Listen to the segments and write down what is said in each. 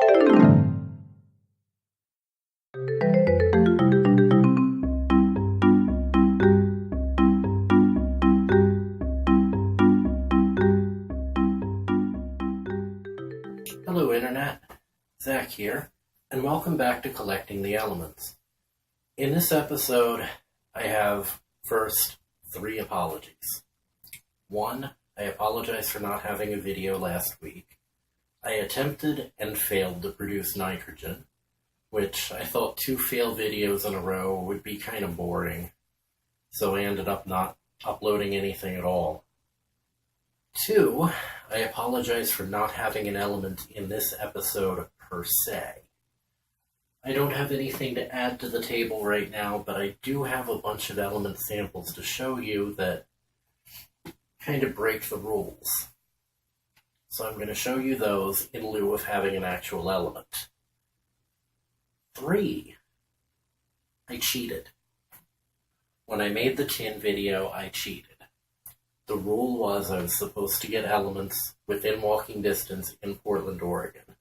Hello Internet, Zach here, and welcome back to Collecting the Elements. In this episode, I have, first, 3 apologies. 1, I apologize for not having a video last week. I attempted and failed to produce nitrogen, which I thought 2 fail videos in a row would be kind of boring, so I ended up not uploading anything at all. 2, I apologize for not having an element in this episode per se. I don't have anything to add to the table right now, but I do have a bunch of element samples to show you that kind of break the rules. So I'm going to show you those in lieu of having an actual element. 3, I cheated. When I made the tin video, I cheated. The rule was I was supposed to get elements within walking distance in Portland, Oregon.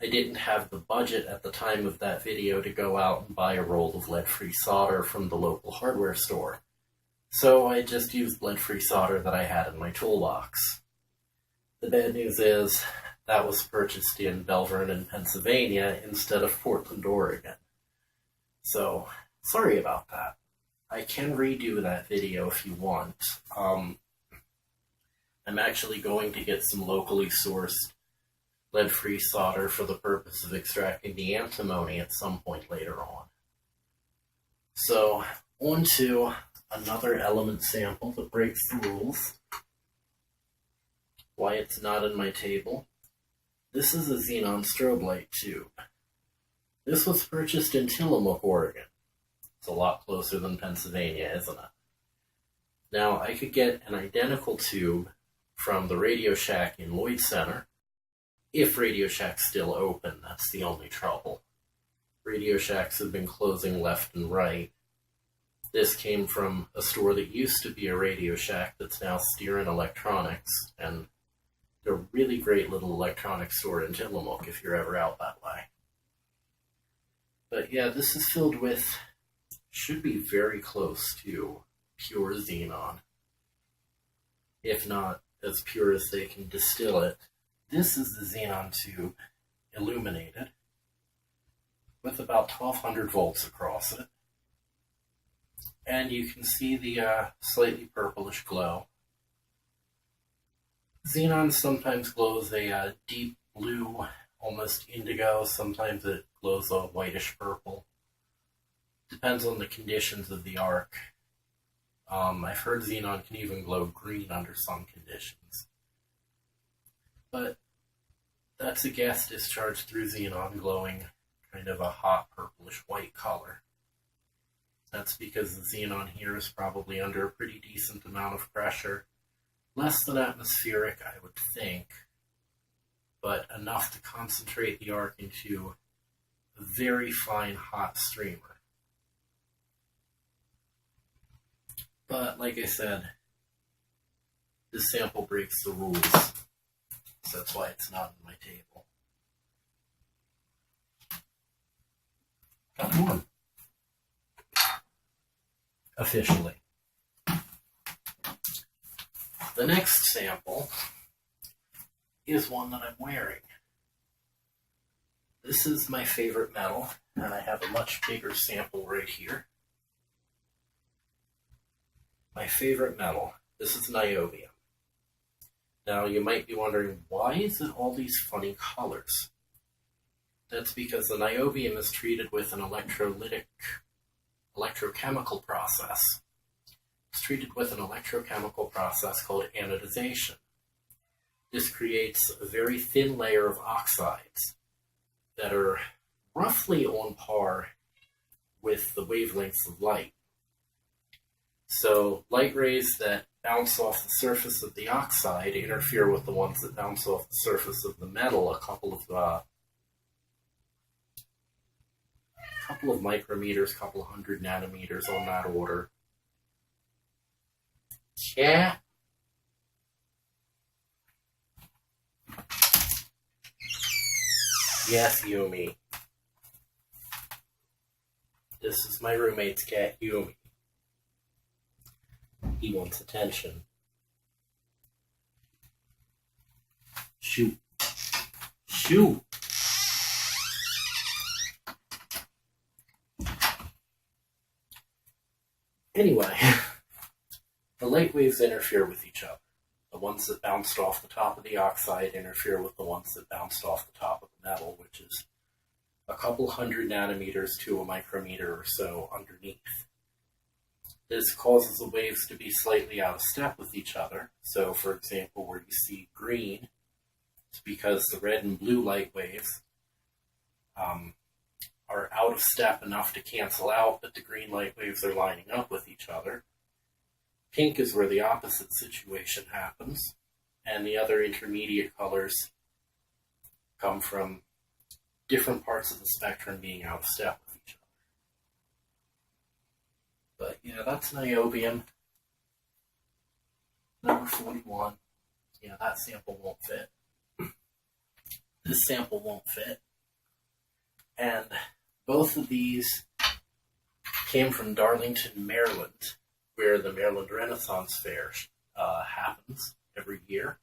I didn't have the budget at the time of that video to go out and buy a roll of lead-free solder from the local hardware store. So I just used lead-free solder that I had in my toolbox. The bad news is that was purchased in Belle Vernon, Pennsylvania instead of Portland, Oregon. So, sorry about that. I can redo that video if you want. I'm actually going to get some locally sourced lead-free solder for the purpose of extracting the antimony at some point later on. So, on to another element sample that breaks the rules. Why it's not in my table. This is a xenon strobe light tube. This was purchased in Tillamook, Oregon. It's a lot closer than Pennsylvania, isn't it? Now, I could get an identical tube from the Radio Shack in Lloyd Center, if Radio Shack's still open. That's the only trouble. Radio Shacks have been closing left and right. This came from a store that used to be a Radio Shack that's now Steerin Electronics, and they're a really great little electronics store in Tillamook if you're ever out that way. But yeah, this is filled with, should be very close to pure xenon. If not as pure as they can distill it. This is the xenon tube, illuminated, with about 1200 volts across it. And you can see the slightly purplish glow. Xenon sometimes glows a deep blue, almost indigo. Sometimes it glows a whitish purple. Depends on the conditions of the arc. I've heard xenon can even glow green under some conditions. But that's a gas discharge through xenon glowing kind of a hot purplish white color. That's because the xenon here is probably under a pretty decent amount of pressure. Less than atmospheric, I would think, but enough to concentrate the arc into a very fine hot streamer. But, like I said, this sample breaks the rules, so that's why it's not on my table. Got one. Officially. The next sample is one that I'm wearing. This is my favorite metal, and I have a much bigger sample right here. My favorite metal. This is niobium. Now, you might be wondering, why is it all these funny colors? That's because the niobium is treated with an electrochemical process. It's treated with an electrochemical process called anodization. This creates a very thin layer of oxides that are roughly on par with the wavelengths of light. So light rays that bounce off the surface of the oxide interfere with the ones that bounce off the surface of the metal a couple of micrometers, couple of 100 nanometers on that order. Yeah. Yes, Yumi. This is my roommate's cat, Yumi. He wants attention. Shoot. Shoot! Anyway, the light waves interfere with each other. The ones that bounced off the top of the oxide interfere with the ones that bounced off the top of the metal, which is a couple hundred nanometers to a micrometer or so underneath. This causes the waves to be slightly out of step with each other. So, for example, where you see green, it's because the red and blue light waves are out of step enough to cancel out, but the green light waves are lining up with each other. Pink is where the opposite situation happens, and the other intermediate colors come from different parts of the spectrum being out of step with each other. But yeah, that's niobium. Number 41. Yeah, that sample won't fit. This sample won't fit. And both of these came from Darlington, Maryland, where the Maryland Renaissance Fair happens every year,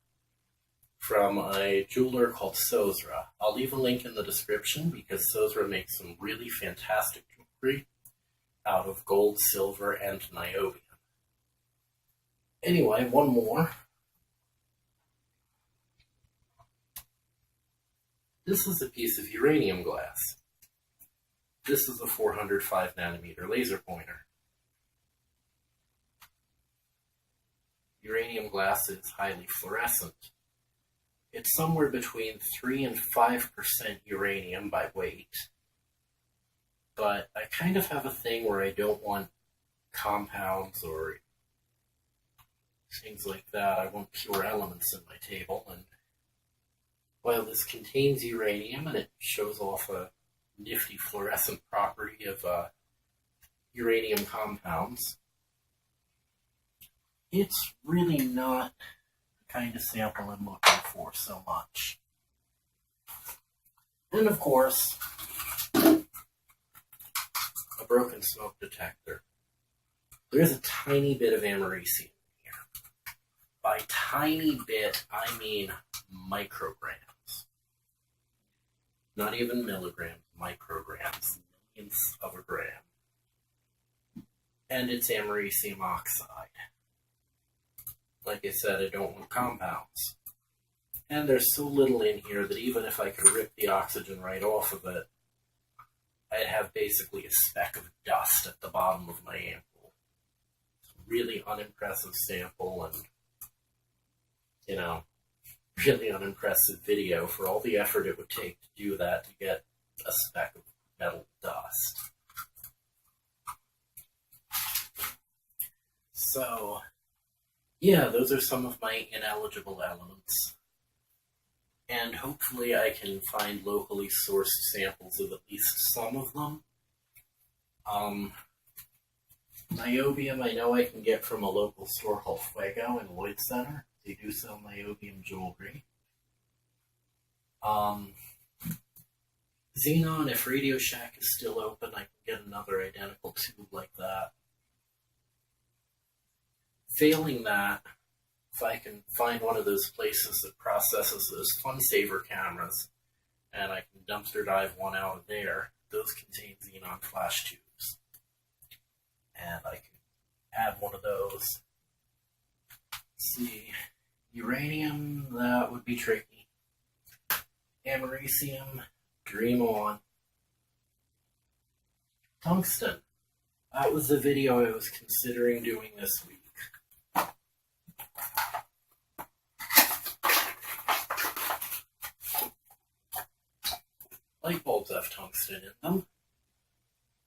from a jeweler called Sozra. I'll leave a link in the description because Sozra makes some really fantastic jewelry out of gold, silver, and niobium. Anyway, one more. This is a piece of uranium glass. This is a 405 nanometer laser pointer. Uranium glass is highly fluorescent. It's somewhere between 3 and 5% uranium by weight. But I kind of have a thing where I don't want compounds or things like that. I want pure elements in my table. And while this contains uranium and it shows off a nifty fluorescent property of uranium compounds, it's really not the kind of sample I'm looking for so much. And of course, a broken smoke detector. There's a tiny bit of americium in here. By tiny bit, I mean micrograms. Not even milligrams, micrograms, millionths of a gram. And it's americium oxide. Like I said, I don't want compounds. And there's so little in here that even if I could rip the oxygen right off of it, I'd have basically a speck of dust at the bottom of my ampoule. It's a really unimpressive sample and, really unimpressive video for all the effort it would take to do that to get a speck of metal dust. So, yeah, those are some of my ineligible elements. And hopefully I can find locally sourced samples of at least some of them. Niobium I know I can get from a local store called Fuego in Lloyd Center. They do sell niobium jewelry. Xenon, if Radio Shack is still open, I can get another identical tube like that. Failing that, if I can find one of those places that processes those fun saver cameras, and I can dumpster dive one out of there, those contain xenon flash tubes. And I can add one of those. Let's see. Uranium, that would be tricky. Americium, dream on. Tungsten. That was the video I was considering doing this week. Light bulbs have tungsten in them.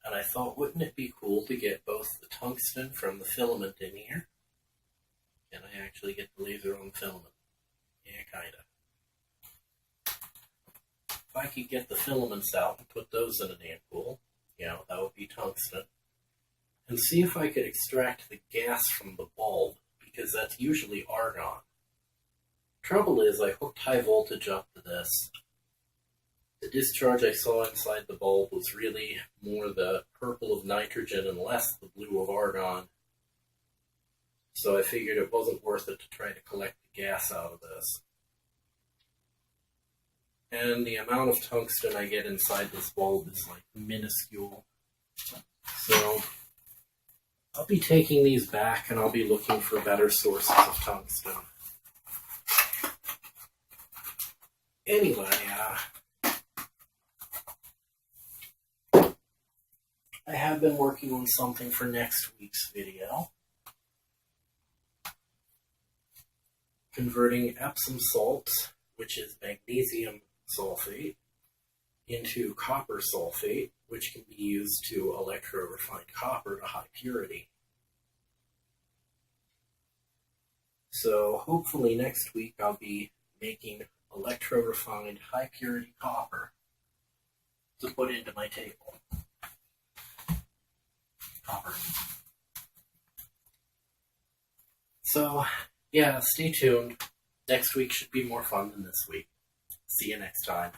And I thought, wouldn't it be cool to get both the tungsten from the filament in here? Can I actually get the laser on the filament? Yeah, kinda. If I could get the filaments out and put those in an ampoule, that would be tungsten. And see if I could extract the gas from the bulb, because that's usually argon. Trouble is, I hooked high voltage up to this, The discharge I saw inside the bulb was really more the purple of nitrogen and less the blue of argon. So I figured it wasn't worth it to try to collect the gas out of this. And the amount of tungsten I get inside this bulb is like minuscule. So I'll be taking these back and I'll be looking for better sources of tungsten. Anyway, I have been working on something for next week's video. Converting Epsom salts, which is magnesium sulfate, into copper sulfate, which can be used to electro-refined copper to high purity. So hopefully next week I'll be making electro-refined high purity copper to put into my table. Copper. So yeah, stay tuned. Next week should be more fun than this week. See you next time.